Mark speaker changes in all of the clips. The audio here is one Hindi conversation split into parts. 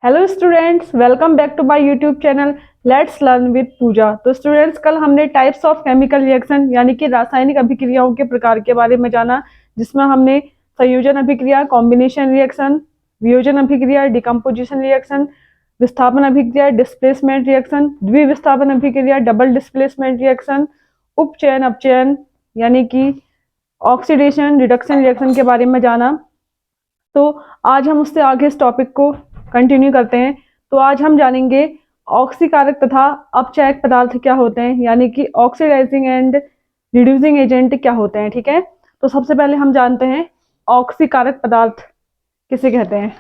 Speaker 1: Hello students, welcome back to my YouTube channel let's learn with Pooja. तो स्टूडेंट्स, कल हमने टाइप्स ऑफ केमिकल रिएक्शन यानी कि रासायनिक अभिक्रियाओं के प्रकार के बारे में जाना, जिसमें हमने संयोजन अभिक्रिया, कॉम्बिनेशन रिएक्शन, वियोजन अभिक्रिया, डिकम्पोजिशन रिएक्शन, विस्थापन अभिक्रिया, डिस्प्लेसमेंट रिएक्शन, द्विविस्थापन अभिक्रिया, डबल डिस्प्लेसमेंट रिएक्शन, उपचयन अपचयन यानी कि ऑक्सीडेशन रिडक्शन रिएक्शन के बारे में जाना। तो आज हम उससे आगे इस टॉपिक को कंटिन्यू करते हैं। तो आज हम जानेंगे ऑक्सीकारक तथा अपचायक पदार्थ क्या होते हैं, यानी कि ऑक्सीडाइजिंग एंड रिड्यूसिंग एजेंट क्या होते हैं। ठीक है, तो सबसे पहले हम जानते हैं ऑक्सीकारक पदार्थ किसे कहते हैं।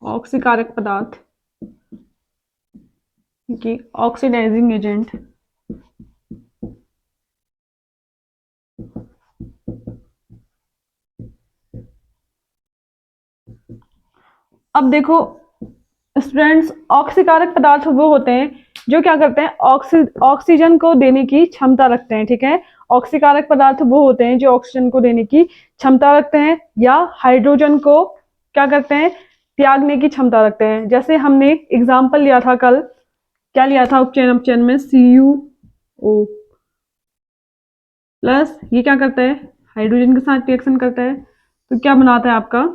Speaker 1: ऑक्सीकारक पदार्थ की ऑक्सीडाइजिंग एजेंट। अब देखो स्टूडेंट्स, ऑक्सीकारक पदार्थ वो होते हैं जो क्या करते हैं, ऑक्सीजन को देने की क्षमता रखते हैं। ठीक है, ऑक्सीकारक पदार्थ वो होते हैं जो ऑक्सीजन को देने की क्षमता रखते हैं या हाइड्रोजन को क्या करते हैं, त्यागने की क्षमता रखते हैं। जैसे हमने एग्जाम्पल लिया था कल, क्या लिया था उपचयन अपचयन में, CuO प्लस ये क्या करता है, हाइड्रोजन के साथ रिएक्शन करता है, तो क्या बनाता है आपका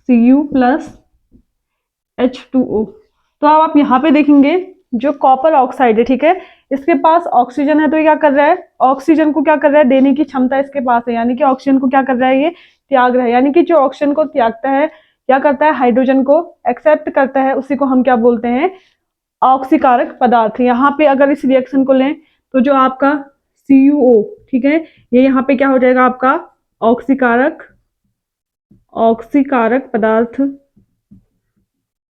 Speaker 1: Cu प्लस H2O। तो अब आप यहाँ पे देखेंगे जो कॉपर ऑक्साइड है, ठीक है, इसके पास ऑक्सीजन है, तो ये क्या कर रहा है, ऑक्सीजन को क्या कर रहा है, देने की क्षमता इसके पास है, यानी कि ऑक्सीजन को क्या कर रहा है, ये त्याग रहा है। यानी कि जो ऑक्सीजन को त्यागता है, क्या करता है, हाइड्रोजन को एक्सेप्ट करता है, उसी को हम क्या बोलते हैं, ऑक्सीकारक पदार्थ। यहाँ पे अगर इस रिएक्शन को लें तो जो आपका CuO, ठीक है, ये यहाँ पे क्या हो जाएगा आपका ऑक्सीकारक ऑक्सीकारक पदार्थ,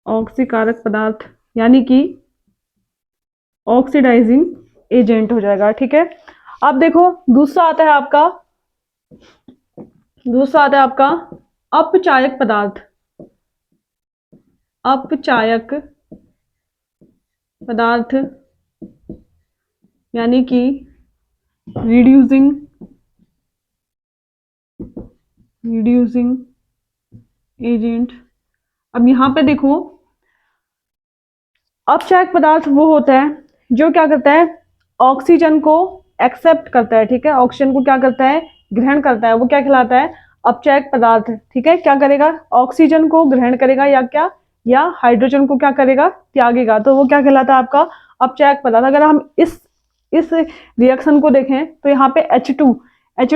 Speaker 1: ऑक्सीकारक पदार्थ यानी कि ऑक्सीडाइजिंग एजेंट हो जाएगा। ठीक है, अब देखो दूसरा आता है आपका, अपचायक पदार्थ। अपचायक पदार्थ यानी कि रिड्यूसिंग एजेंट। अब यहां पे देखो, अपचायक पदार्थ वो होता है जो क्या करता है, ऑक्सीजन को एक्सेप्ट करता है। ठीक है, ऑक्सीजन को क्या करता है, ग्रहण करता है, वो क्या कहलाता है, अपचायक पदार्थ। ठीक है, क्या करेगा, ऑक्सीजन को ग्रहण करेगा या क्या, या हाइड्रोजन को क्या करेगा, त्यागेगा, तो वो क्या कहलाता है आपका अपचायक पदार्थ। अगर हम इस रिएक्शन को देखें तो यहाँ पे H2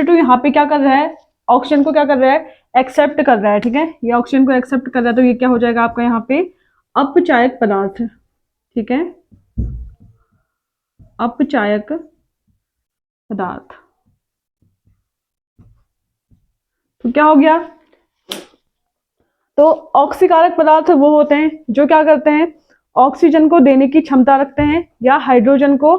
Speaker 1: यहाँ पे क्या कर रहा है, ऑक्सीजन को क्या कर रहा है, एक्सेप्ट कर रहा है। ठीक है, ये ऑक्सीजन को एक्सेप्ट कर रहा है, तो ये क्या हो जाएगा आपका यहाँ पे अपचायक पदार्थ। ठीक है, अपचायक पदार्थ। तो क्या हो गया, तो ऑक्सीकारक पदार्थ वो होते हैं जो क्या करते हैं, ऑक्सीजन को देने की क्षमता रखते हैं या हाइड्रोजन को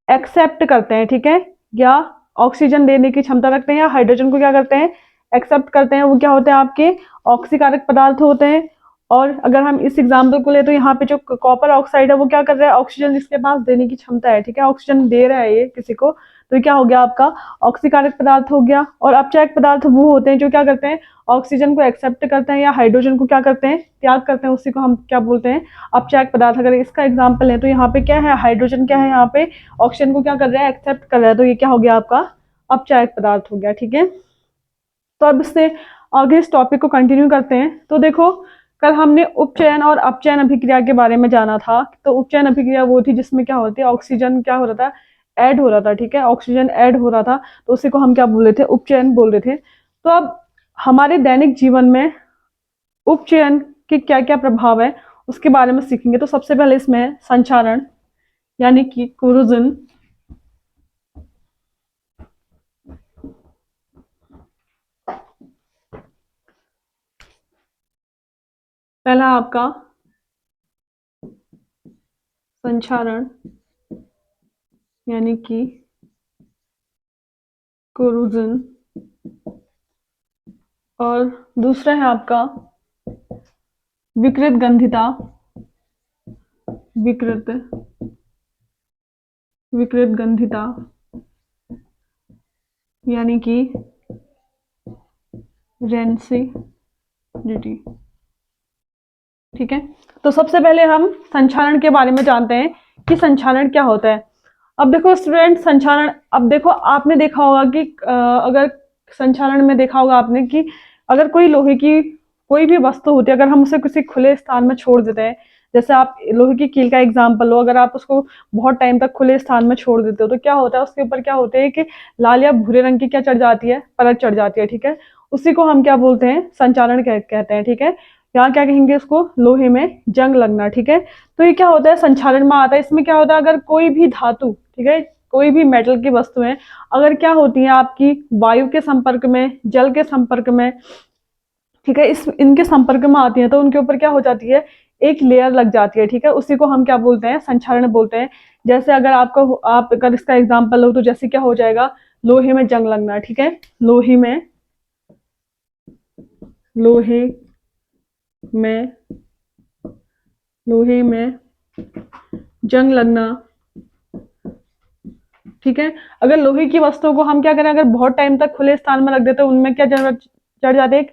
Speaker 1: एक्सेप्ट करते हैं। ठीक है, या ऑक्सीजन देने की क्षमता रखते हैं या हाइड्रोजन को क्या करते हैं, एक्सेप्ट करते हैं, वो क्या होते हैं, आपके ऑक्सीकारक पदार्थ होते हैं। और अगर हम इस एग्जाम्पल को ले तो यहाँ पे जो कॉपर ऑक्साइड है वो क्या कर रहा है, ऑक्सीजन इसके पास देने की क्षमता है। ठीक है, ऑक्सीजन दे रहा है ये किसी को, तो ये क्या हो गया आपका ऑक्सीकारक पदार्थ हो गया। और अपचायक पदार्थ वो होते हैं जो क्या करते हैं, ऑक्सीजन को एक्सेप्ट करते हैं या हाइड्रोजन को क्या करते हैं, त्याग करते हैं, उसी को हम क्या बोलते हैं, अपचायक पदार्थ। अगर इसका एग्जाम्पल है तो यहाँ पे क्या है, हाइड्रोजन क्या है, यहाँ पे ऑक्सीजन को क्या कर रहा है, एक्सेप्ट कर रहा है, तो ये क्या हो गया आपका अपचायक पदार्थ हो गया। ठीक है, तो अब इससे आगे इस टॉपिक को कंटिन्यू करते हैं। तो देखो कल हमने उपचयन और अपचयन अभिक्रिया के बारे में जाना था। तो उपचयन अभिक्रिया वो थी जिसमें क्या होती है, ऑक्सीजन क्या हो रहा था, ऐड हो रहा था। ठीक है, ऑक्सीजन ऐड हो रहा था, तो उसी को हम क्या बोल रहे थे, उपचयन बोल रहे थे। तो अब हमारे दैनिक जीवन में उपचयन के क्या क्या प्रभाव है उसके बारे में सीखेंगे। तो सबसे पहले इसमें संचारण यानी कि कोरोजन, पहला आपका संचारण यानी कि कोरोजन, और दूसरा है आपका विकृत गंधिता, विकृत विकृत गंधिता यानी कि रेंसिडिटी। ठीक है, तो सबसे पहले हम संक्षारण के बारे में जानते हैं कि संक्षारण क्या होता है। अब देखो स्टूडेंट, संक्षारण, अब देखो आपने देखा होगा कि अगर संक्षारण में देखा होगा आपने कि अगर कोई लोहे की कोई भी वस्तु होती है, अगर हम उसे किसी खुले स्थान में छोड़ देते हैं, जैसे आप लोहे की कील का एग्जांपल लो, अगर आप उसको बहुत टाइम तक खुले स्थान में छोड़ देते हो तो क्या होता है, उसके ऊपर क्या होते हैं कि लाल या भूरे रंग की क्या चढ़ जाती है, परत चढ़ जाती है। ठीक है, उसी को हम क्या बोलते हैं, संक्षारण कहते हैं। ठीक है, यहाँ क्या कहेंगे, उसको लोहे में जंग लगना। ठीक है, तो ये क्या होता है, संक्षारण में आता है। इसमें क्या होता है, अगर कोई भी धातु, ठीक है, कोई भी मेटल की वस्तुएं अगर क्या होती हैं आपकी वायु के संपर्क में, जल के संपर्क में, ठीक है, इस इनके संपर्क में आती हैं तो उनके ऊपर क्या हो जाती है, एक लेयर लग जाती है। ठीक है, उसी को हम क्या बोलते हैं, संक्षारण बोलते हैं। जैसे अगर आपको आप अगर इसका एग्जाम्पल लो तो जैसे क्या हो जाएगा, लोहे में जंग लगना। ठीक है, लोहे में लोहे में लोहे में जंग लगना। ठीक है, अगर लोहे की वस्तुओं को हम क्या करें, अगर बहुत टाइम तक खुले स्थान में रख देते हैं, उनमें क्या चढ़ जाते हैं,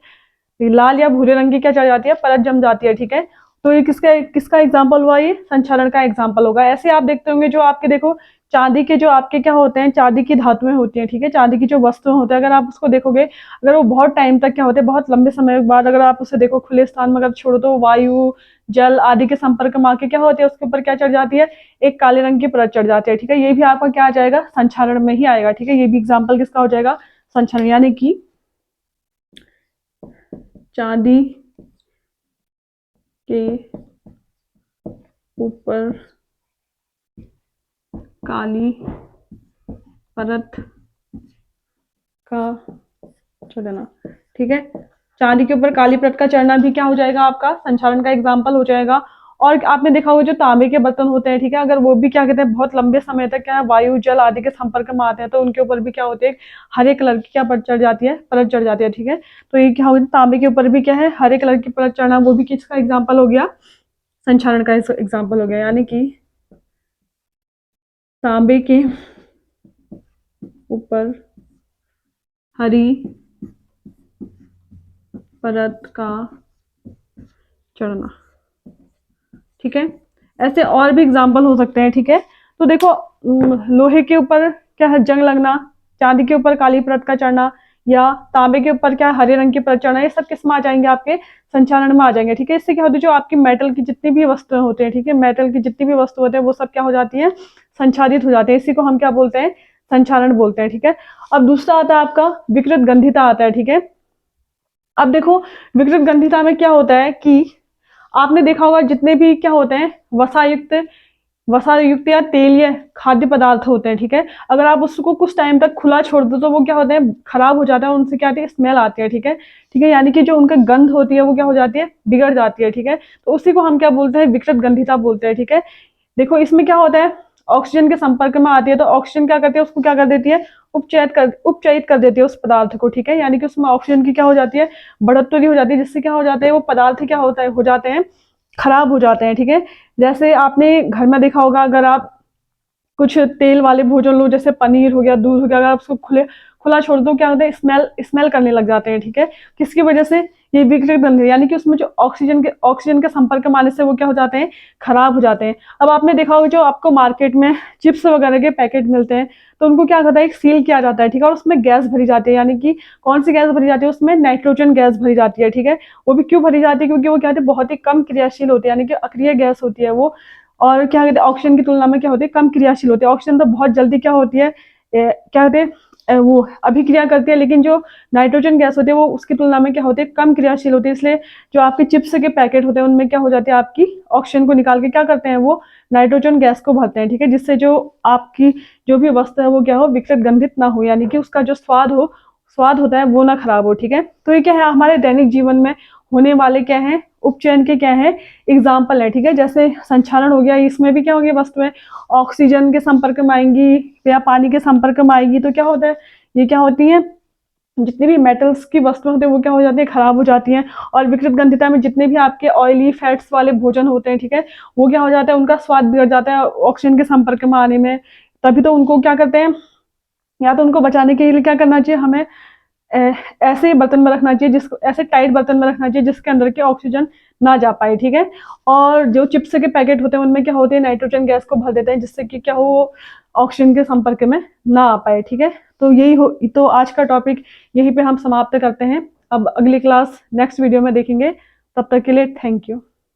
Speaker 1: लाल या भूरे रंग की क्या चढ़ जाती है, परत जम जाती है। ठीक है, तो ये किसका किसका एग्जाम्पल हुआ, ये संक्षारण का एग्जाम्पल होगा। ऐसे आप देखते होंगे जो आपके देखो चांदी के जो आपके क्या होते हैं, चांदी की धातुएं होती हैं। ठीक है, चांदी की जो वस्तुएं होते हैं, अगर आप उसको देखोगे, अगर वो बहुत टाइम तक क्या होते हैं, बहुत लंबे समय के बाद अगर आप उसे देखो खुले स्थान में अगर छोड़ो तो वायु, जल आदि के संपर्क में आके क्या होती है, उसके ऊपर क्या चढ़ जाती है, एक काले रंग की परत चढ़ जाती है। ठीक है, ये भी आपका क्या आ जाएगा, संक्षारण में ही आएगा। ठीक है, ये भी एग्जाम्पल किसका हो जाएगा, संक्षारण, यानी कि चांदी के ऊपर काली परत का चढ़ना। ठीक है, चांदी के ऊपर काली परत का चढ़ना भी क्या हो जाएगा, आपका संक्षारण का एग्जाम्पल हो जाएगा। और आपने देखा होगा जो तांबे के बर्तन होते हैं, ठीक है, अगर वो भी क्या कहते हैं, बहुत लंबे समय तक क्या है, वायु जल आदि के संपर्क में आते हैं तो उनके ऊपर भी क्या होते हैं, हरे कलर की क्या परत चढ़ जाती है, परत चढ़ जाती है। ठीक है, तो ये क्या होगा, तांबे के ऊपर भी क्या है, हरे कलर की परत चढ़ना, वो भी किसका एग्जाम्पल हो गया, संक्षारण का एग्जाम्पल हो गया। यानी कि तांबे के ऊपर हरी परत का चढ़ना। ठीक है, ऐसे और भी एग्जाम्पल हो सकते हैं। ठीक है, तो देखो लोहे के ऊपर क्या है, जंग लगना, चांदी के ऊपर काली परत का चढ़ना, या तांबे के ऊपर क्या हरे रंग की परत चढ़ना, ये सब किस में आ जाएंगे, आपके संक्षारण में आ जाएंगे। ठीक है, इससे क्या होता है, जो आपकी मेटल की जितनी भी वस्तुएं होते हैं, ठीक है, मेटल की जितनी भी वस्तु होते हैं वो सब क्या हो जाती है, संचारित हो जाते हैं। इसी को हम क्या बोलते हैं, संक्षारण बोलते हैं। ठीक है, अब दूसरा आता है आपका विकृत गंधिता आता है। ठीक है, अब देखो विकृत गंधिता में क्या होता है कि आपने देखा होगा जितने भी क्या होते हैं वसा युक्त या तेलीय खाद्य पदार्थ होते हैं। ठीक है, अगर आप उसको कुछ टाइम तक खुला छोड़ दो तो वो क्या होते हैं, खराब हो जाता है, उनसे क्या आती है, स्मेल आती है। ठीक है, ठीक है, यानी कि जो उनका गंध होती है वो क्या हो जाती है, बिगड़ जाती है। ठीक है, तो उसी को हम क्या बोलते हैं, विकृत गंधिता बोलते हैं। ठीक है, देखो इसमें क्या होता है, ऑक्सीजन के संपर्क में आती है तो ऑक्सीजन क्या करती है, उसको क्या कर देती है, उपचयित कर देती है उस पदार्थ को। ठीक है, यानी कि उसमें ऑक्सीजन की क्या हो जाती है, बढ़ोतरी हो जाती है, जिससे क्या हो जाता है, वो पदार्थ क्या होता है, हो जाते हैं, खराब हो जाते हैं। ठीक है, जैसे आपने घर में देखा होगा, अगर आप कुछ तेल वाले भोजन लो, जैसे पनीर हो गया, दूध हो गया, अगर आप उसको खुला छोड़ दो क्या होता है, स्मेल स्मेल करने लग जाते हैं। ठीक है, किसकी वजह से, ये विकृत गंध, यानी कि उसमें जो ऑक्सीजन के संपर्क में आने से वो क्या हो जाते हैं, खराब हो जाते हैं। अब आपने देखा होगा जो आपको मार्केट में चिप्स वगैरह के पैकेट मिलते हैं तो उनको क्या होता है, एक सील किया जाता है। ठीक है, और उसमें गैस भरी जाती है, यानी कि कौन सी गैस भरी जाती है, उसमें नाइट्रोजन गैस भरी जाती है। ठीक है, वो भी क्यों भरी जाती है, क्योंकि वो क्या होती है, बहुत ही कम क्रियाशील होती है, यानी कि अक्रिय गैस होती है वो, और क्या कहते हैं, ऑक्सीजन की तुलना में क्या होती है, कम क्रियाशील होती है। ऑक्सीजन तो बहुत जल्दी क्या होती है, क्या कहते हैं, वो अभिक्रिया करती है, लेकिन जो नाइट्रोजन गैस होती है वो उसकी तुलना में क्या होती है, कम क्रियाशील होती है। इसलिए जो आपके चिप्स के पैकेट होते हैं उनमें क्या हो जाती है, आपकी ऑक्सीजन को निकाल के क्या करते हैं, वो नाइट्रोजन गैस को भरते हैं। ठीक है, जिससे जो आपकी जो भी वस्तु है वो क्या हो, विकृत गंधित ना हो, यानी कि उसका जो स्वाद होता है वो ना खराब हो। ठीक है, तो ये क्या है, हमारे दैनिक जीवन में होने वाले क्या है, उपचयन के क्या है, एग्जाम्पल है। ठीक है, जैसे संक्षारण हो गया, इसमें भी क्या होगी, वस्तुएं ऑक्सीजन के संपर्क में आएंगी या पानी के संपर्क में आएगी तो क्या होता है, ये क्या होती है, जितनी भी मेटल्स की वस्तुएं होती है वो क्या हो जाती है, खराब हो जाती हैं। और विकृत गंधिता में जितने भी आपके ऑयली फैट्स वाले भोजन होते हैं, ठीक है, वो क्या हो जाता है, उनका स्वाद बिगड़ जाता है ऑक्सीजन के संपर्क में आने में, तभी तो उनको क्या करते हैं, या तो उनको बचाने के लिए क्या करना चाहिए, हमें ऐसे बर्तन में रखना चाहिए, जिसको ऐसे टाइट बर्तन में रखना चाहिए जिसके अंदर के ऑक्सीजन ना जा पाए, ठीक है। और जो चिप्स के पैकेट होते हैं उनमें क्या होते हैं, नाइट्रोजन गैस को भर देते हैं, जिससे कि क्या हो, वो ऑक्सीजन के संपर्क में ना आ पाए, ठीक है। तो यही हो, तो आज का टॉपिक यहीं पे हम समाप्त करते हैं। अब अगली क्लास नेक्स्ट वीडियो में देखेंगे, तब तक के लिए थैंक यू।